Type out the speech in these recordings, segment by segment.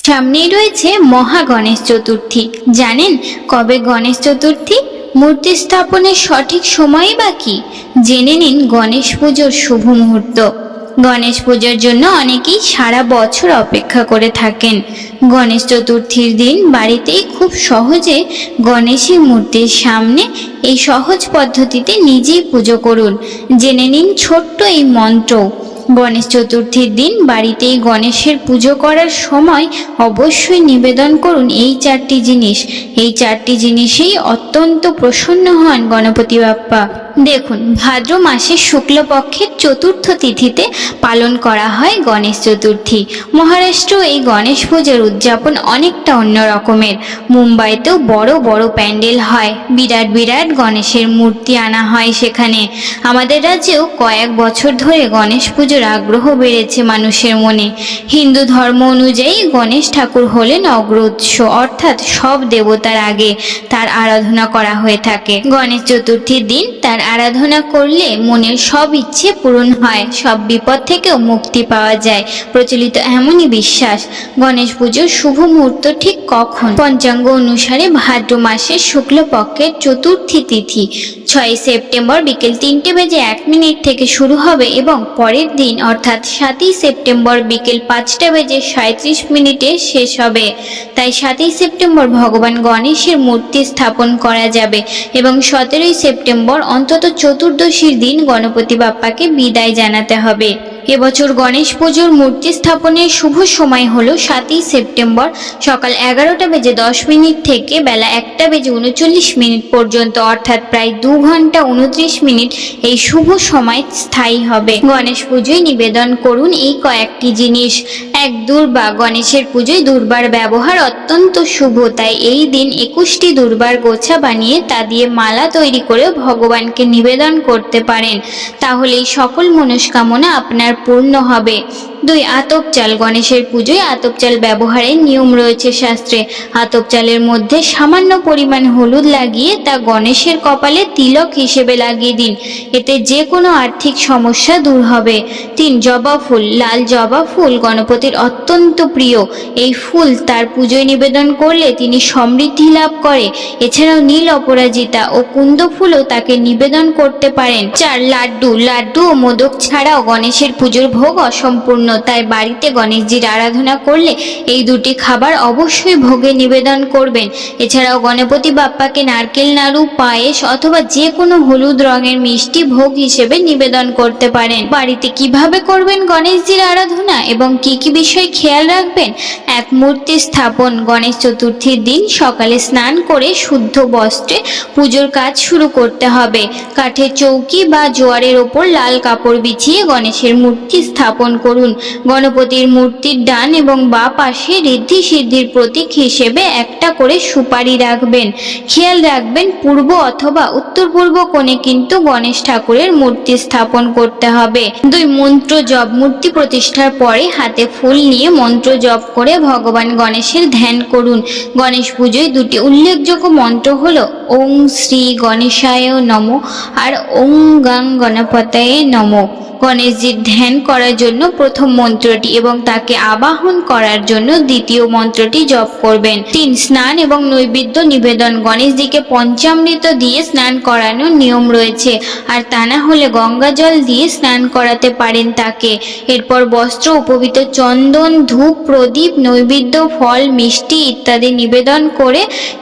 সামনেই রয়েছে মহা গণেশ চতুর্থী। জানেন কবে গণেশ চতুর্থী? মূর্তি স্থাপনের সঠিক সময়ই বা কি? জেনে নিন গণেশ পুজোর শুভ মুহূর্ত। গণেশ পুজোর জন্য অনেকেই সারা বছর অপেক্ষা করে থাকেন। গণেশ চতুর্থীর দিন বাড়িতেই খুব সহজে গণেশের মূর্তির সামনে এই সহজ পদ্ধতিতে নিজেই পুজো করুন। জেনে নিন ছোট্ট এই মন্ত্র। গণেশ চতুর্থীর দিন বাড়িতেই গণেশের পুজো করার সময় অবশ্যই নিবেদন করুন এই চারটি জিনিস। এই চারটি জিনিসেই অত্যন্ত প্রসন্ন হন গণপতি বাপ্পা। দেখুন, ভাদ্র মাসের শুক্লপক্ষের চতুর্থ তিথিতে পালন করা হয় গণেশ চতুর্থী। মহারাষ্ট্র এই গণেশ পুজোর উদযাপন অনেকটা অন্য রকমের। মুম্বাইতেও বড় বড় প্যান্ডেল হয়, বিরাট বিরাট গণেশের মূর্তি আনা হয় সেখানে। আমাদের রাজ্যেও কয়েক বছর ধরে গণেশ পুজোর আগ্রহ বেড়েছে মানুষের মনে। হিন্দু ধর্ম অনুযায়ী গণেশ ঠাকুর হলেন অগ্রোৎস, অর্থাৎ সব দেবতার আগে তার আরাধনা করা হয়ে থাকে। গণেশ চতুর্থীর দিন তার আরাধনা করলে মনের সব ইচ্ছে পূরণ হয়, সব বিপদ থেকেও মুক্তি পাওয়া যায়, প্রচলিত এমনই বিশ্বাস। গণেশ পুজোর শুভ মুহূর্ত ঠিক কখন? পঞ্চাঙ্গ অনুসারে ভাদ্র মাসের শুক্লপক্ষের চতুর্থী তিথি 6 সেপ্টেম্বর বিকেল 3:01 থেকে শুরু হবে এবং পরের দিন অর্থাৎ 7 সেপ্টেম্বর বিকেল 5:37 শেষ হবে। তাই 7 সেপ্টেম্বর ভগবান গণেশের মূর্তি স্থাপন করা যাবে এবং 17 সেপ্টেম্বর অন্তত চতুর্দশীর দিন গণপতি বাপ্পাকে বিদায় জানাতে হবে। এবছর গণেশ পুজোর মূর্তি স্থাপনের শুভ সময় হলো 7 সেপ্টেম্বর সকাল 11:10 থেকে বেলা 1:39 পর্যন্ত, অর্থাৎ প্রায় 2 ঘন্টা 29 মিনিট এই শুভ সময় স্থায়ী হবে। গণেশ পুজোয় নিবেদন করুন এই কয়েকটি জিনিস। 1. দূর্বা। গণেশের পুজোয় দূর্বার ব্যবহার অত্যন্ত শুভ, তাই এই দিন 21টি দূর্বার গোছা বানিয়ে তা দিয়ে মালা তৈরি করে ভগবানকে নিবেদন করতে পারেন, তাহলে এই সকল মনস্কামনা আপনার পূর্ণ হবে। 2. আতপ চাল। গণেশের পুজোয় আতপ চাল ব্যবহারের নিয়ম রয়েছে শাস্ত্রে। আতপ চালের মধ্যে সামান্য পরিমাণ হলুদ লাগিয়ে তা গণেশের কপালে তিলক হিসেবে লাগিয়ে দিন, এতে যে কোনো আর্থিক সমস্যা দূর হবে। 3. জবা ফুল। লাল জবা ফুল গণপতির অত্যন্ত প্রিয়। এই ফুল তার পুজোয় নিবেদন করলে তিনি সমৃদ্ধি লাভ করে। এছাড়াও নীল অপরাজিতা ও কুন্দ ফুলও তাকে নিবেদন করতে পারেন। 4. লাড্ডু। লাড্ডু ও মোদক ছাড়াও গণেশের পুজোর ভোগ অসম্পূর্ণ, তাই বাড়িতে গণেশজির আরাধনা করলে এই দুটি খাবার অবশ্যই ভোগে নিবেদন করবেন। এছাড়াও গণপতি বাপ্পাকে নারকেল নাড়ু, পায়েস অথবা যে কোনো হলুদ রঙের মিষ্টি ভোগ হিসেবে নিবেদন করতে পারেন। বাড়িতে কিভাবে করবেন গণেশজির আরাধনা এবং কি কি বিষয় খেয়াল রাখবেন? 1. মূর্তি স্থাপন। গণেশ চতুর্থীর দিন সকালে স্নান করে শুদ্ধ বস্ত্রে পুজোর কাজ শুরু করতে হবে। কাঠের চৌকি বা জোয়ারের ওপর লাল কাপড় বিছিয়ে গণেশের মূর্তি স্থাপন করুন। গণপতির মূর্তির ডান এবং বাঁ পাশে ঋদ্ধি সিদ্ধির প্রতীক হিসেবে একটা করে সুপারি রাখবেন। খেয়াল রাখবেন পূর্ব অথবা উত্তর পূর্ব কোণে কিন্তু গণেশ ঠাকুরের মূর্তি স্থাপন করতে হবে। 2. মন্ত্র জপ। মূর্তি প্রতিষ্ঠার পরে হাতে ফুল নিয়ে মন্ত্র জপ করে ভগবান গণেশের ধ্যান করুন। গণেশ পুজোয় দুটি উল্লেখযোগ্য মন্ত্র হলো ওং শ্রী গণেশায় নমঃ আর ওং গাং গণপতয়ে নমঃ। গণেশজির ধ্যান করার জন্য প্রথম মন্ত্রটি এবং তাকে আবাহন করার জন্য দ্বিতীয় মন্ত্রটি জপ করবেন। 3. স্নান এবং নৈবেদ্য নিবেদন। গণেশজিকে পঞ্চামৃত দিয়ে স্নান করানোর নিয়ম রয়েছে, আর তা না হলে গঙ্গা জল দিয়ে স্নান করাতে পারেন তাকে। এরপর বস্ত্র, উপবিত চন্দন, ধূপ, প্রদীপ, নৈবেদ্য, ফল, মিষ্টি ইত্যাদি নিবেদন করে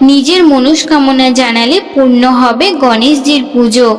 নিজের মনস্কামনা জানালে পূর্ণ হবে গণেশজির পুজো।